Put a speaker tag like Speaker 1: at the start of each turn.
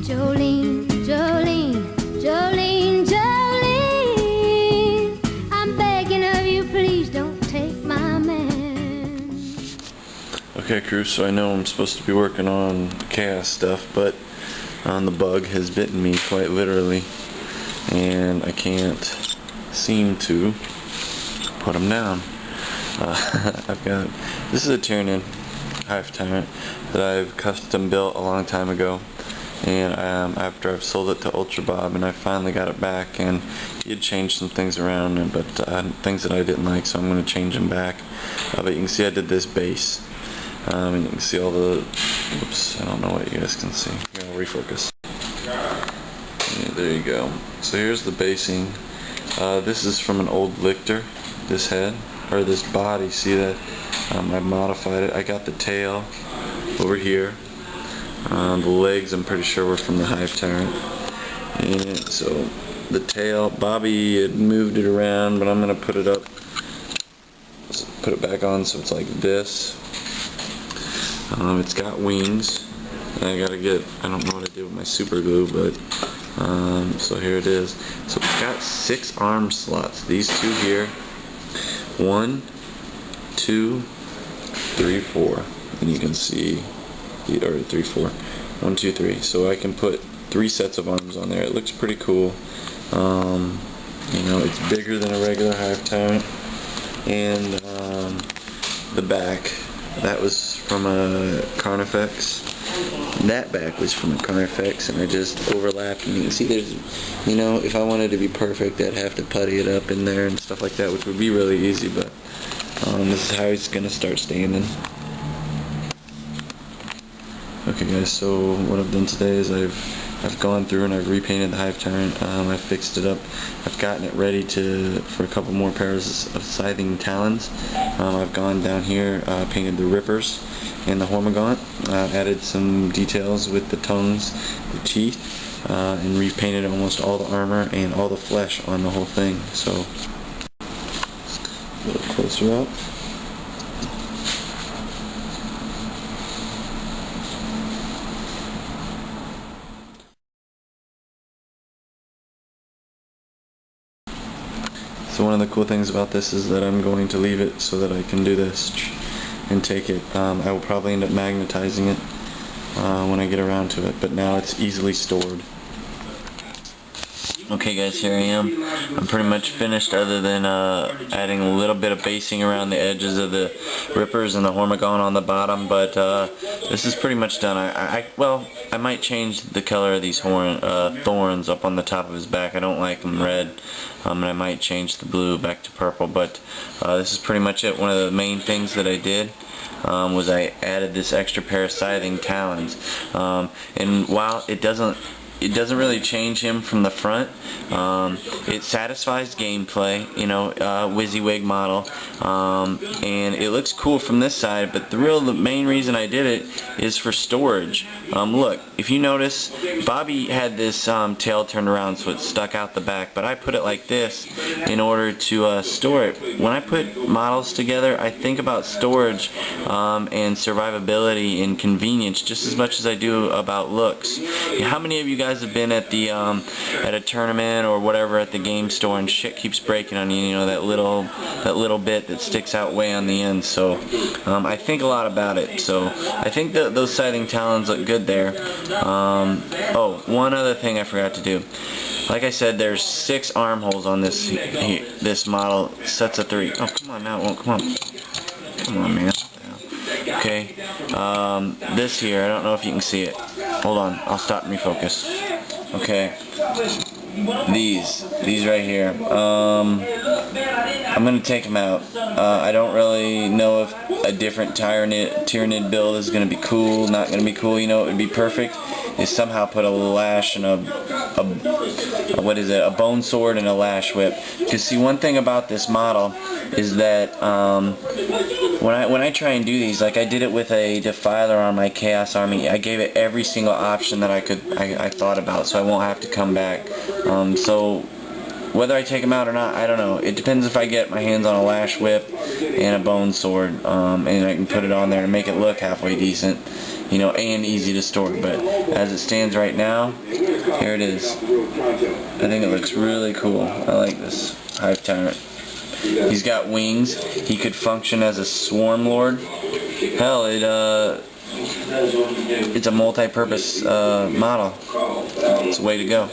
Speaker 1: Jolene, Jolene, Jolene, Jolene, I'm begging of you, please don't take my man.
Speaker 2: Okay, crew, so I know I'm supposed to be working on the chaos stuff, but the bug has bitten me quite literally, and I can't seem to put him down. This is a tyranid hive tyrant that I've custom built a long time ago, and after I've sold it to Ultra Bob, and I finally got it back, and he had changed some things around, but things that I didn't like, so I'm going to change them back. But you can see I did this base, and you can see all the, oops, I don't know what you guys can see. Here, I'll refocus. Yeah, there you go. So here's the basing. This is from an old Lictor, this head, or this body, see that? I modified it. I got the tail over here. The legs I'm pretty sure were from the hive tyrant. And so the tail, Bobby had moved it around, but I'm going to put it up, put it back on so it's like this. It's got wings. I gotta get, I don't know what I did with my super glue, but so here it is. So it's got 6 arm slots. These 2 here. 1, 2, 3, 4. And you can see, or 3, 4. 1, 2, 3. So I can put 3 sets of arms on there. It looks pretty cool. You know, it's bigger than a regular hive tyrant. And the back, that was from a Carnifex. That back was from a Carnifex, and I just overlapped, and you can see there's, you know, if I wanted to be perfect, I'd have to putty it up in there and stuff like that, which would be really easy, but this is how he's gonna start standing. Okay guys, so what I've done today is I've gone through and I've repainted the hive tyrant. I've fixed it up. I've gotten it ready for a couple more pairs of scything talons. I've gone down here, painted the rippers and the hormigaunt, added some details with the tongues, the teeth, and repainted almost all the armor and all the flesh on the whole thing. So, a little closer up. So one of the cool things about this is that I'm going to leave it so that I can do this and take it. I will probably end up magnetizing it when I get around to it, but now it's easily stored. Okay guys, here I am. I'm pretty much finished other than adding a little bit of basing around the edges of the rippers and the hormigaunt on the bottom, but this is pretty much done. Well, I might change the color of these thorns up on the top of his back. I don't like them red, and I might change the blue back to purple, but this is pretty much it. One of the main things that I did was I added this extra pair of scything talons, and while it doesn't really change him from the front. It satisfies gameplay, you know, WYSIWYG model, and it looks cool from this side, but the main reason I did it is for storage. Look, if you notice, Bobby had this tail turned around so it stuck out the back, but I put it like this in order to store it. When I put models together, I think about storage and survivability and convenience just as much as I do about looks. How many of you guys have been at the at a tournament or whatever at the game store and shit keeps breaking on you, you know, that little bit that sticks out way on the end? So I think a lot about it. So I think that those scything talons look good there. Oh, one other thing I forgot to do. Like I said, there's 6 armholes on this model. Sets of 3. Oh, come on now, come on. Come on, man. Okay, this here, I don't know if you can see it. Hold on, I'll stop and refocus. Okay, these right here. I'm gonna take them out. I don't really know if a different tyranid build is gonna be cool, not gonna be cool. You know, it would be perfect is somehow put a lash and a bone sword and a lash whip. Because see, one thing about this model is that when I try and do these, like I did it with a defiler on my Chaos Army, I gave it every single option that I thought about, so I won't have to come back. So whether I take him out or not, I don't know. It depends if I get my hands on a lash whip and a bone sword, and I can put it on there to make it look halfway decent, you know, and easy to store. But as it stands right now, here it is. I think it looks really cool. I like this hive tyrant. He's got wings. He could function as a swarm lord. Hell, it's a multi-purpose model. It's a way to go.